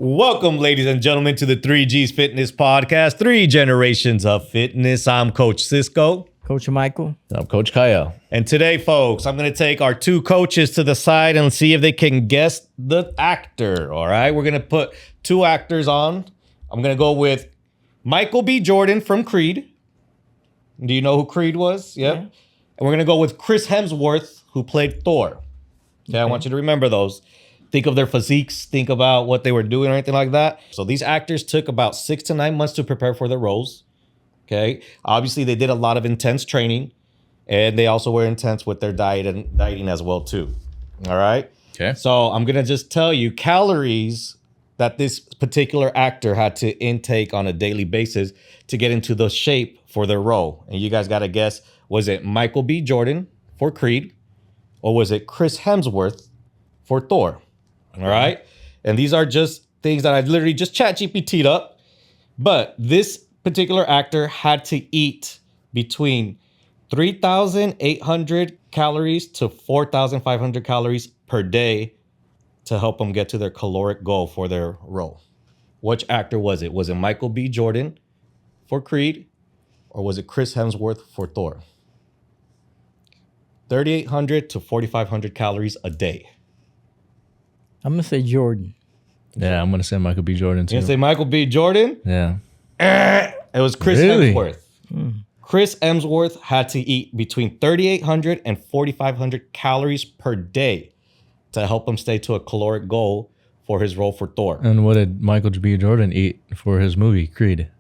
Welcome, ladies and gentlemen, to the 3G's Fitness Podcast, 3 generations of fitness. I'm Coach Cisco. Coach Michael. I'm Coach Kael. And today, folks, I'm going to take our 2 coaches to the side and see if they can guess the actor, all right? We're going to put 2 actors on. I'm going to go with Michael B. Jordan from Creed. Do you know who Creed was? Yep. Yeah. And we're going to go with Chris Hemsworth, who played Thor. Okay, I want you to remember those. Think of their physiques, think about what they were doing or anything like that. So these actors took about 6 to 9 months to prepare for their roles. Okay. Obviously, they did a lot of intense training, and they also were intense with their dieting as well, too. All right. Okay. So I'm going to just tell you calories that this particular actor had to intake on a daily basis to get into the shape for their role. And you guys got to guess, was it Michael B. Jordan for Creed, or was it Chris Hemsworth for Thor? All right. And these are just things that I literally just ChatGPT'd up. But this particular actor had to eat between 3,800 calories to 4,500 calories per day to help them get to their caloric goal for their role. Which actor was it? Was it Michael B. Jordan for Creed, or was it Chris Hemsworth for Thor? 3,800 to 4,500 calories a day. I'm going to say Jordan. Yeah, I'm going to say Michael B. Jordan, too. You going to say Michael B. Jordan? Yeah. It was Chris Really? Hemsworth. Chris Hemsworth had to eat between 3,800 and 4,500 calories per day to help him stay to a caloric goal for his role for Thor. And what did Michael B. Jordan eat for his movie, Creed?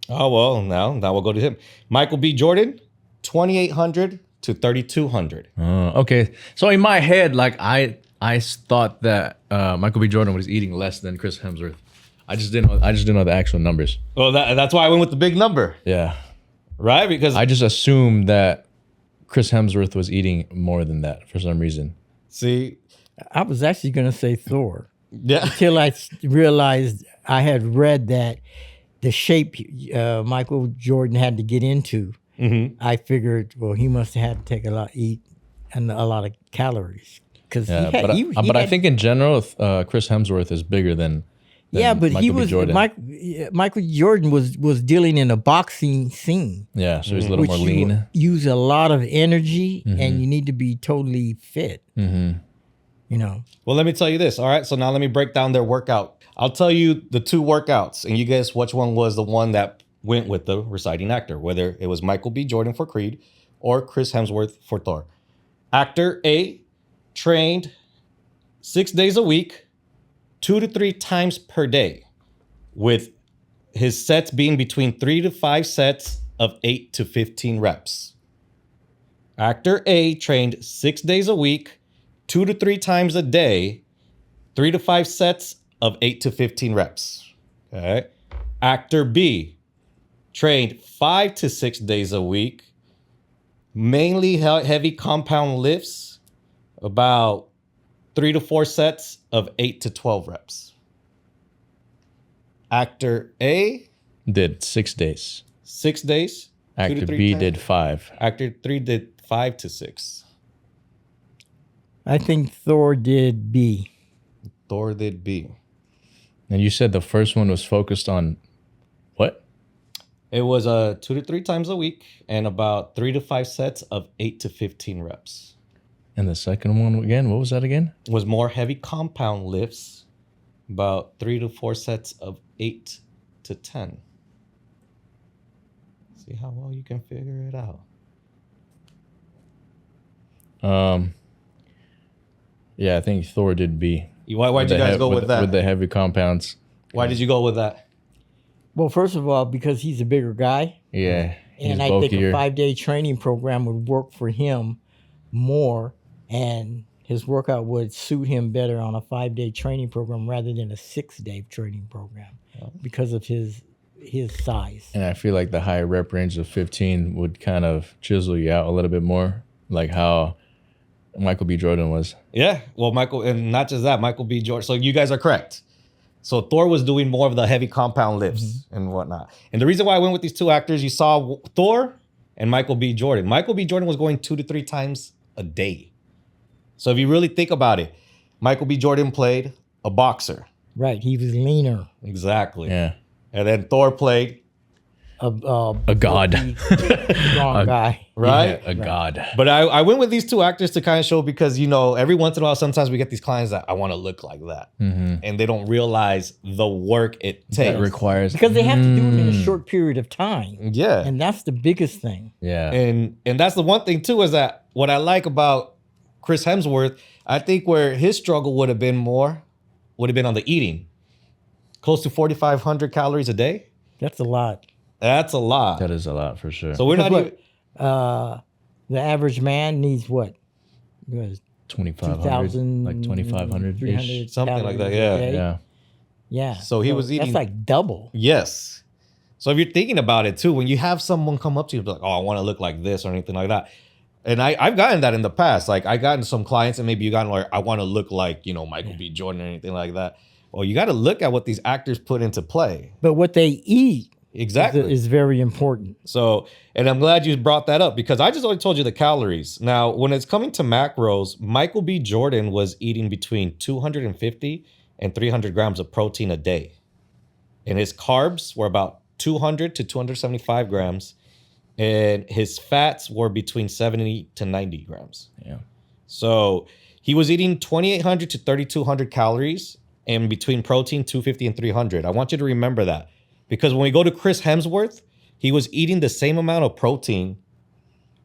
Oh, well, now we'll go to him. Michael B. Jordan, 2,800 to 3,200. Okay. So in my head, like I thought that Michael B. Jordan was eating less than Chris Hemsworth. I just didn't know the actual numbers. Well, that's why I went with the big number. Yeah. Right? Because I just assumed that Chris Hemsworth was eating more than that for some reason. see, I was actually going to say Thor yeah. until I realized I had read that the shape Michael Jordan had to get into. Mm-hmm. I figured, well, he must have had to take a lot of calories. Yeah, but I think in general, Chris Hemsworth is bigger than but Michael he B. was Jordan. Michael Jordan was dealing in a boxing scene. Yeah, so he's a little more lean. You use a lot of energy, and you need to be totally fit. Mm-hmm. You know. Well, let me tell you this. All right. So now let me break down their workout. I'll tell you the 2 workouts, and you guess which one was the one that went with the reciting actor, whether it was Michael B. Jordan for Creed or Chris Hemsworth for Thor. Actor A trained 6 days a week, 2 to 3 times per day, with his sets being between 3 to 5 sets of 8 to 15 reps. Actor A trained 6 days a week, 2 to 3 times a day, 3 to 5 sets of 8 to 15 reps. Okay. Actor B trained 5 to 6 days a week, mainly heavy compound lifts, about 3 to 4 sets of 8 to 12 reps. Actor A Did 6 days. 6 days. 2 to Actor 3 B times. did 5. Actor 3 did 5 to 6. I think Thor did B. Thor did B. And you said the first one was focused on what? It was 2 to 3 times a week and about 3 to 5 sets of 8 to 15 reps. And the second one again, what was that again? Was more heavy compound lifts, about 3 to 4 sets of 8 to 10. See how well you can figure it out. Yeah, I think Thor did B. Why'd you guys go with that? With the heavy compounds. Why did you go with that? Well, first of all, because he's a bigger guy. Yeah. And I think a 5-day training program would work for him more, and his workout would suit him better on a 5-day training program rather than a 6-day training program because of his size. And I feel like the high rep range of 15 would kind of chisel you out a little bit more, like how Michael B. Jordan was. Yeah, well, Michael, and not just that, Michael B. Jordan. So you guys are correct. So Thor was doing more of the heavy compound lifts and whatnot. And the reason why I went with these 2 actors, you saw Thor and Michael B. Jordan. Michael B. Jordan was going 2 to 3 times a day. So if you really think about it, Michael B. Jordan played a boxer. Right. He was leaner. Exactly. Yeah. And then Thor played, A god. Strong guy. right? Yeah, a god. But I went with these two actors to kind of show because, you know, every once in a while, sometimes we get these clients that I want to look like that. And they don't realize the work it takes. That requires Because they have to do it in a short period of time. Yeah. And that's the biggest thing. Yeah. And that's the one thing too, is that what I like about Chris Hemsworth, I think where his struggle would have been on the eating. Close to 4,500 calories a day. That's a lot. That's a lot. That is a lot for sure. So we're not Because even. The average man needs what? 2,500, 2,000, like 2,500 ish. Something like that, calories a yeah. day. Yeah. Yeah. So he was eating- That's like double. Yes. So if you're thinking about it too, when you have someone come up to you and be like, oh, I want to look like this or anything like that. And I've gotten that in the past. Like I gotten some clients and maybe you gotten like, I want to look like, you know, Michael B. Jordan or anything like that. Well, you got to look at what these actors put into play. But what they eat Exactly. is very important. So, and I'm glad you brought that up because I just already told you the calories. Now, when it's coming to macros, Michael B. Jordan was eating between 250 and 300 grams of protein a day. And his carbs were about 200 to 275 grams. And his fats were between 70 to 90 grams. Yeah. So he was eating 2,800 to 3,200 calories and between protein 250 and 300. I want you to remember that because when we go to Chris Hemsworth, he was eating the same amount of protein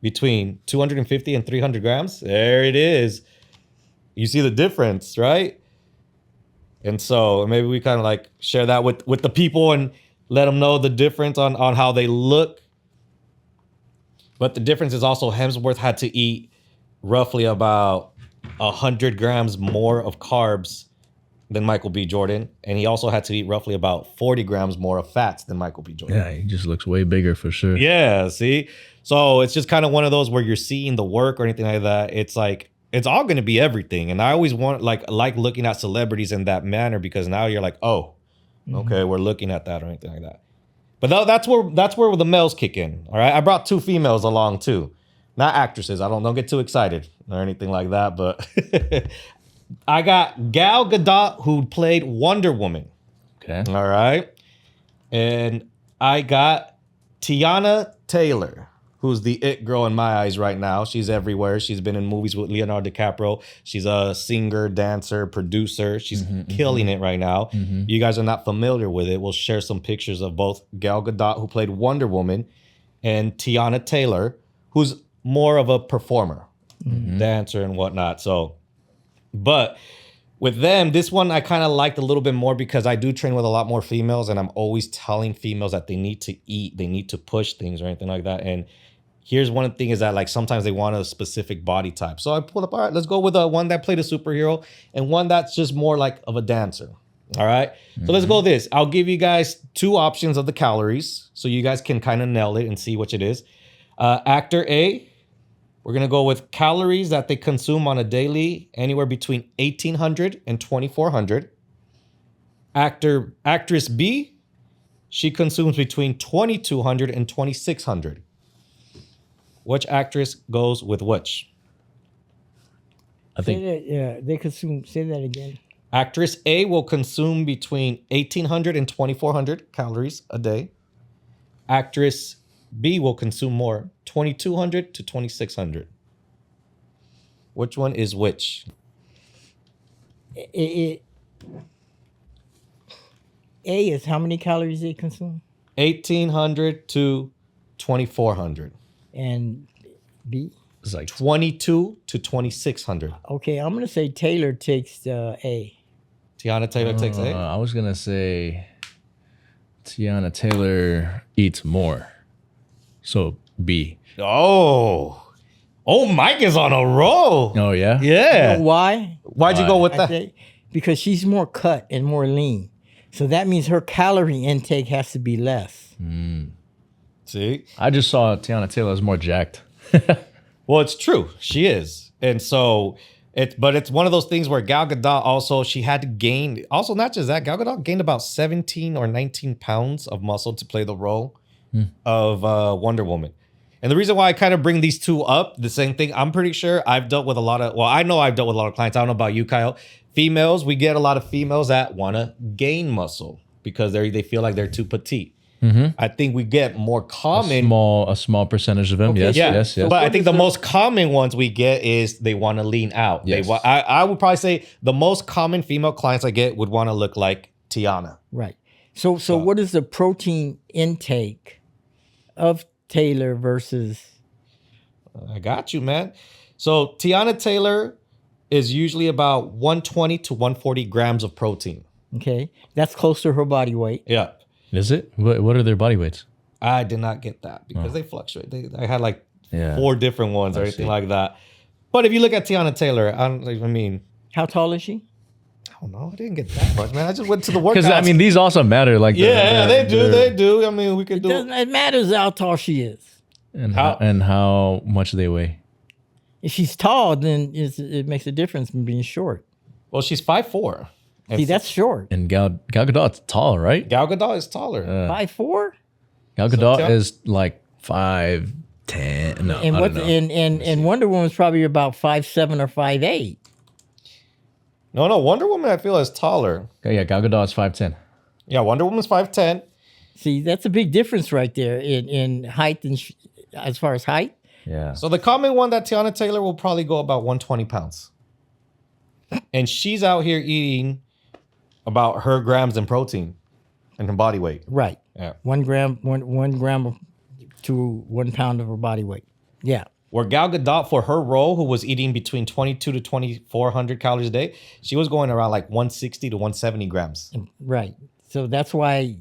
between 250 and 300 grams. There it is. You see the difference, right? And so maybe we kind of like share that with the people and let them know the difference on how they look. But the difference is also Hemsworth had to eat roughly about 100 grams more of carbs than Michael B. Jordan. And he also had to eat roughly about 40 grams more of fats than Michael B. Jordan. Yeah, he just looks way bigger for sure. Yeah, see? So it's just kind of one of those where you're seeing the work or anything like that. It's like, it's all going to be everything. And I always want like looking at celebrities in that manner because now you're like, oh, okay, we're looking at that or anything like that. But that's where the males kick in. All right. I brought two females along too. Not actresses. I don't get too excited or anything like that. But I got Gal Gadot, who played Wonder Woman. Okay. All right. And I got Teyana Taylor, who's the it girl in my eyes right now. She's everywhere. She's been in movies with Leonardo DiCaprio. She's a singer, dancer, producer. She's killing it right now. You guys are not familiar with it. We'll share some pictures of both Gal Gadot, who played Wonder Woman, and Teyana Taylor, who's more of a performer, dancer and whatnot. So, but with them, this one I kind of liked a little bit more because I do train with a lot more females and I'm always telling females that they need to eat, they need to push things or anything like that. And here's one thing is that like sometimes they want a specific body type. So I pulled up, all right, let's go with one that played a superhero and one that's just more like of a dancer. All right. So let's go this. I'll give you guys two options of the calories so you guys can kind of nail it and see which it is. Actor A, we're going to go with calories that they consume on a daily, anywhere between 1,800 and 2,400. Actress B, she consumes between 2,200 and 2,600. Which actress goes with which? I think They consume. Say that again. Actress A will consume between 1,800 and 2,400 calories a day. Actress B will consume more, 2,200 to 2,600. Which one is which? A is how many calories they consume, 1,800 to 2,400. and B. it's like 22 to 2,600. Okay, I'm gonna say Taylor takes A. Teyana Taylor takes A. I was gonna say Teyana Taylor eats more. So B. Oh, Mike is on a roll. Oh yeah? Yeah. You know why? Why'd you go with I that? say because she's more cut and more lean, so that means her calorie intake has to be less. See? I just saw Teyana Taylor as more jacked. Well, it's true. She is. And so it's one of those things where Gal Gadot also, she had to gain, also not just that, Gal Gadot gained about 17 or 19 pounds of muscle to play the role of Wonder Woman. And the reason why I kind of bring these two up, the same thing, I'm pretty sure I've dealt with a lot of, well, I know I've dealt with a lot of clients. I don't know about you, Kyle. Females, we get a lot of females that want to gain muscle because they feel like they're too petite. I think we get more common. A small percentage of them. Okay, Yes. But I think the most common ones we get is they want to lean out. Yes. I would probably say the most common female clients I get would want to look like Teyana. Right. So what is the protein intake of Taylor versus? I got you, man. So Teyana Taylor is usually about 120 to 140 grams of protein. Okay, that's close to her body weight. Yeah. Is it? What are their body weights? I did not get that because they fluctuate. I had like Yeah. 4 different ones or anything like that. But if you look at Teyana Taylor, I mean, How tall is she? I don't know. I didn't get that much, man. I just went to the workout. Because I mean, these also matter. Like they do. I mean, we could do. It matters how tall she is. and how much they weigh. If she's tall, then it makes a difference from being short. Well, she's 5'4". See, that's short. And Gal Gadot's tall, right? Gal Gadot is taller. 5'4"? Gal Gadot Tell- is like 5'10". No, And I what? don't know. And Wonder Woman's probably about 5'7" or 5'8". No, Wonder Woman I feel is taller. Okay, yeah, Gal Gadot's 5'10". Yeah, Wonder Woman's 5'10". See, that's a big difference right there in height and as far as height. Yeah. So the common one that Teyana Taylor will probably go about 120 pounds. And she's out here eating about her grams in protein and her body weight. Right. Yeah. 1 gram to 1 pound of her body weight. Yeah. Where Gal Gadot, for her role, who was eating between 22 to 2,400 calories a day, she was going around like 160 to 170 grams. Right. So that's why,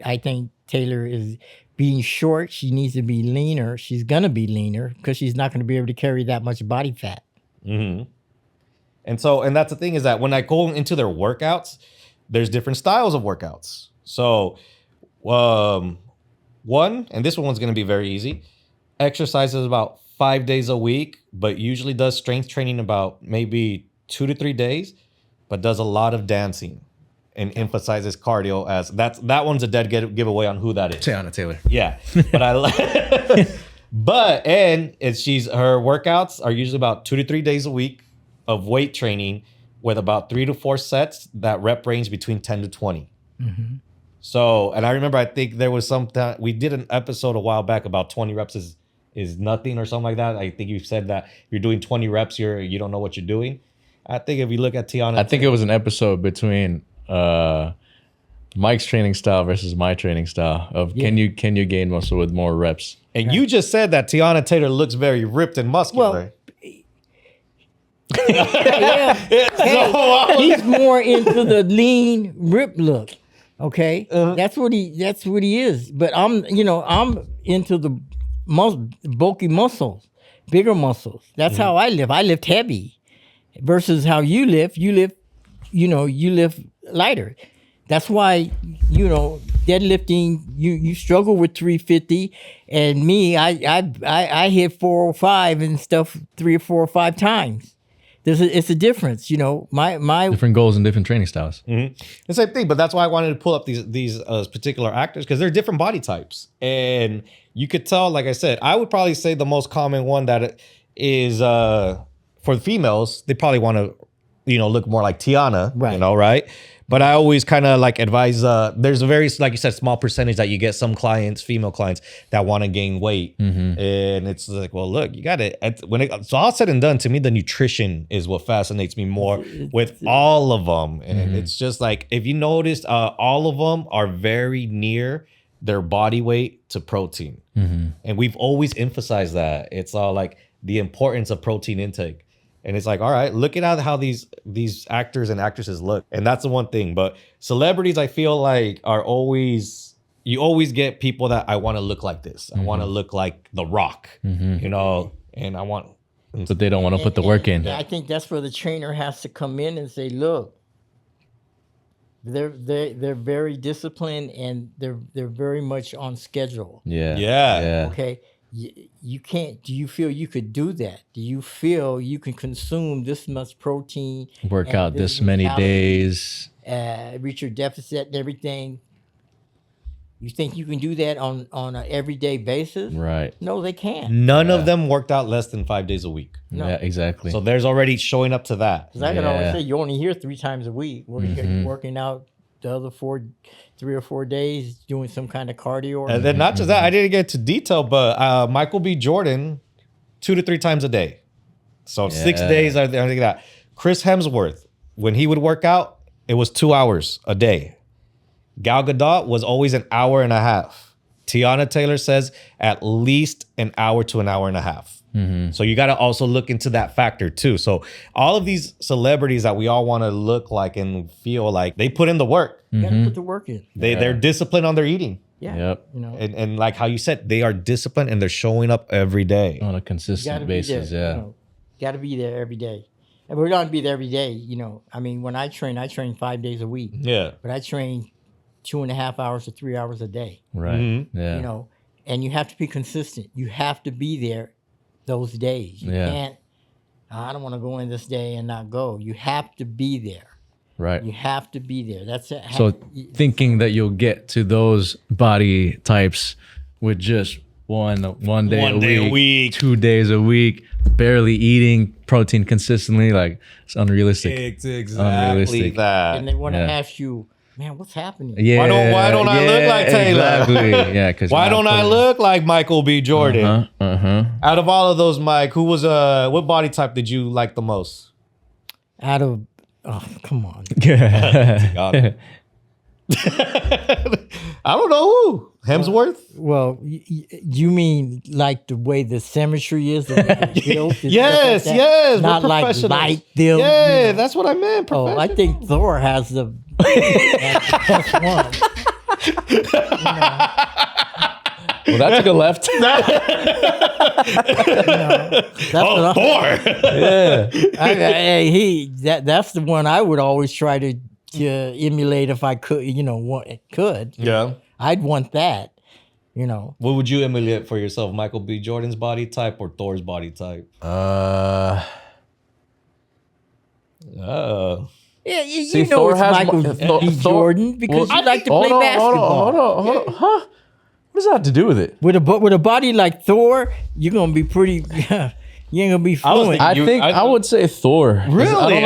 I think Taylor is being short. She needs to be leaner. She's going to be leaner because she's not going to be able to carry that much body fat. And that's the thing is that when I go into their workouts, there's different styles of workouts. So, one, and this one's going to be very easy, exercises about 5 days a week, but usually does strength training about maybe 2 to 3 days, but does a lot of dancing and emphasizes cardio as that one's a dead giveaway on who that is. Teyana Taylor. Yeah, but her workouts are usually about 2 to 3 days a week of weight training with about 3 to 4 sets that rep range between 10 to 20. So, and I remember, I think there was we did an episode a while back about 20 reps is nothing or something like that. I think you said that you're doing 20 reps, you don't know what you're doing. I think if you look at Teyana, I think it was an episode between Mike's training style versus my training style of can you gain muscle with more reps. and you just said that Teyana Taylor looks very ripped and muscular. Yeah. Hey, he's more into the lean rip look. Okay, that's what he is. But I'm into the bulky muscles, bigger muscles. That's how I live. I lift heavy, versus how you lift. You lift lighter. That's why deadlifting. You struggle with 350, and me, I hit 405 and stuff 3 or 4 or 5 times. It's a difference, my Different goals and different training styles. The same thing, but that's why I wanted to pull up these particular actors because they're different body types, and you could tell. Like I said, I would probably say the most common one that is for the females. They probably want to, look more like Teyana, Right. right? But I always kind of like advise. There's a very, like you said, small percentage that you get some clients, female clients, that want to gain weight, and it's like, well, look, you got it. So all said and done, to me, the nutrition is what fascinates me more with all of them, and it's just like if you noticed, all of them are very near their body weight to protein, and we've always emphasized that. It's all like the importance of protein intake. And it's like, all right, look at how these actors and actresses look. And that's the one thing. But celebrities, I feel like, you always get people that I want to look like this. I want to look like The Rock, and I want. But they don't want to put the work in. I think that's where the trainer has to come in and say, look, they're very disciplined and they're very much on schedule. Yeah. Okay. You can't. Do you feel you could do that? Do you feel you can consume this much protein, Work and out this many calories, days. reach your deficit and everything? You think you can do that on an everyday basis? Right. No, they can't. None of them worked out less than 5 days a week. No. Yeah, exactly. So there's already showing up to that. 'Cause I can always Yeah. say you're only here 3 times a week. You're working out the other 3 or 4 days, doing some kind of cardio. And then not just that, I didn't get to detail, but Michael B. Jordan, 2 to 3 times a day. So 6 days, I think that. Chris Hemsworth, when he would work out, it was 2 hours a day. Gal Gadot was always an hour and a half. Teyana Taylor says at least an hour to an hour and a half. So you got to also look into that factor too. So all of these celebrities that we all want to look like and feel like, they put in the work. You gotta put the work in. They're disciplined on their eating. Yeah. Yep. You know, And like how you said, they are disciplined and they're showing up every day. On a you consistent gotta be there. basis. Yeah. You know, gotta be there every day. And we're gonna be there every day. You know, I mean, when I train 5 days a week, Yeah. but I train 2.5 hours to 3 hours a day. Right. Yeah. You know, and you have to be consistent. You have to be there those days. You Yeah. can't. I don't want to go in this day and not go. You have to be there. Right. You have to be there. That's it. So thinking that you'll get to those body types with just one day, a week, 2 days a week, barely eating protein consistently, like it's unrealistic. It's exactly Unrealistic. that. and they want to Yeah. ask you, man, what's happening? Yeah. Why don't I look like Taylor? Exactly. Yeah. Because Why don't I look like Michael B. Jordan? Uh-huh. Out of all of those, Mike, who was what body type did you like the most? Out of, oh, come on. Got it. I don't know who. Hemsworth? Well, you mean like the way the symmetry is? The way the built is Yes, like that? yes. we're Not like professionals. light build. Yeah, you know. that's what I meant. Oh, I think Thor has the best one. Well, that took a left. That's what Thor. that's the one I would always try to emulate if I could. Could. Yeah. I'd want that. You know. What would you emulate for yourself? Michael B. Jordan's body type or Thor's body type? Yeah, See, you know Thor it's has Michael mo- B. Thor- Jordan because well, you like to play basketball. Hold on. Huh? What does that have to do with it? With a body like Thor, you're gonna be pretty. You ain't gonna be fluent. I would say Thor. Really? I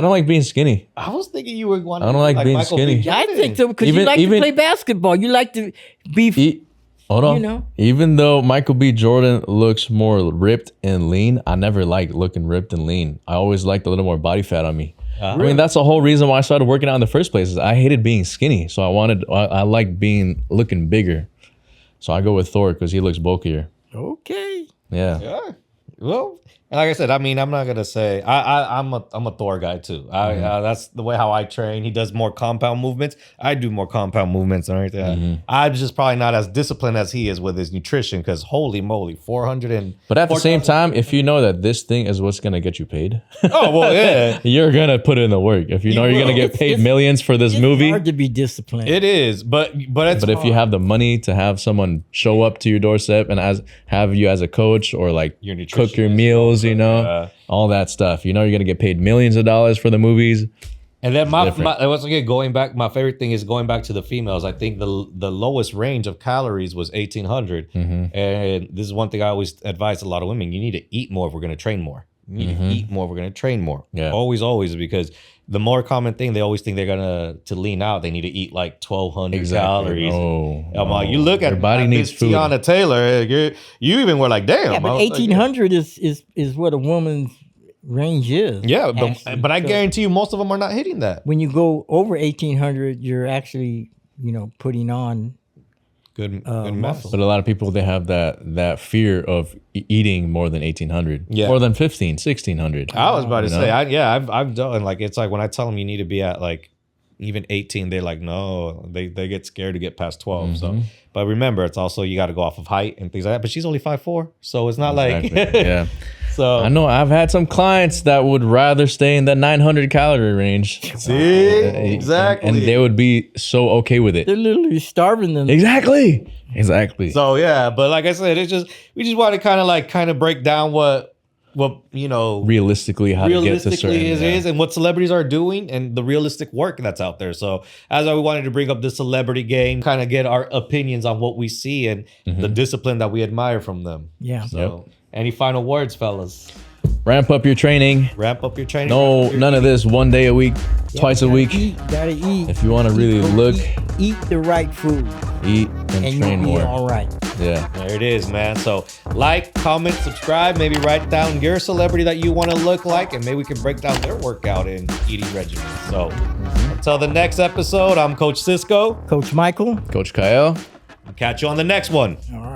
don't like being skinny. I was thinking you were wanting I don't like being Michael B. skinny. Jordan. I think so because you Even- like even- to play basketball. You like to be. Hold on. You know? Even though Michael B. Jordan looks more ripped and lean, I never liked looking ripped and lean. I always liked a little more body fat on me. I mean, that's the whole reason why I started working out in the first place. Is I hated being skinny, so I liked looking bigger. So I go with Thor because he looks bulkier. Okay. Yeah. Yeah. Well, and like I said, I mean, I'm not gonna say I'm a Thor guy too. That's the way how I train. He does more compound movements. I do more compound movements and everything. I'm just probably not as disciplined as he is with his nutrition because holy moly, 400 and. But at the same time, if you know that this thing is what's gonna get you paid, Oh well, yeah, you're gonna put in the work. If you know you're gonna get paid It's- millions for this It's movie, hard to be disciplined. it is. But it's. but if you have the money to have someone show up to your doorstep and have you as a coach or like Your cook your nutritionist, meals, yeah. all that stuff, you're gonna get paid millions of dollars for the movies. And then different. once again going back, my favorite thing is going back to the females. I think the lowest range of calories was 1,800, and this is one thing I always advise a lot of women: you need to eat more if we're going to train more. You need to eat more if we're going to train more. Yeah. Always, because the more common thing they always think they're gonna to lean out, they need to eat like 1,200 calories. You look at your body at needs this food. Teyana Taylor, you even were like, damn. Yeah, I but was like, 1,800 is what a woman's range is. Yeah, actually. but I So guarantee you, most of them are not hitting that. when you go over 1,800, you're actually putting on. Good muscle. muscle. But a lot of people, they have that fear of eating more than 1,800, Yeah. more than 1,600. I was about to You know? say, I've done like it's like when I tell them you need to be at like even 18, they're like, no, they get scared to get past 12. So, but remember, it's also you got to go off of height and things like that. But she's only 5'4", so it's not Exactly. like Yeah. So I know I've had some clients that would rather stay in the 900 calorie range. see exactly, And they would be so okay with it. They're literally starving them. Exactly. So yeah, but like I said, we just want to kind of break down what realistically how to get to certain. is and what celebrities are doing and the realistic work that's out there. So as we wanted to bring up the celebrity game, kind of get our opinions on what we see and the discipline that we admire from them. Yeah. So any final words, fellas? Ramp up your training. No, none of this 1 day a week, twice a week. Gotta eat. If you want to really look, eat the right food. Eat and train you'll be more. all right. Yeah. There it is, man. So like, comment, subscribe, maybe write down your celebrity that you want to look like, and maybe we can break down their workout and eating regimen. So until the next episode, I'm Coach Cisco. Coach Michael. Coach Kael. I'll catch you on the next one. All right.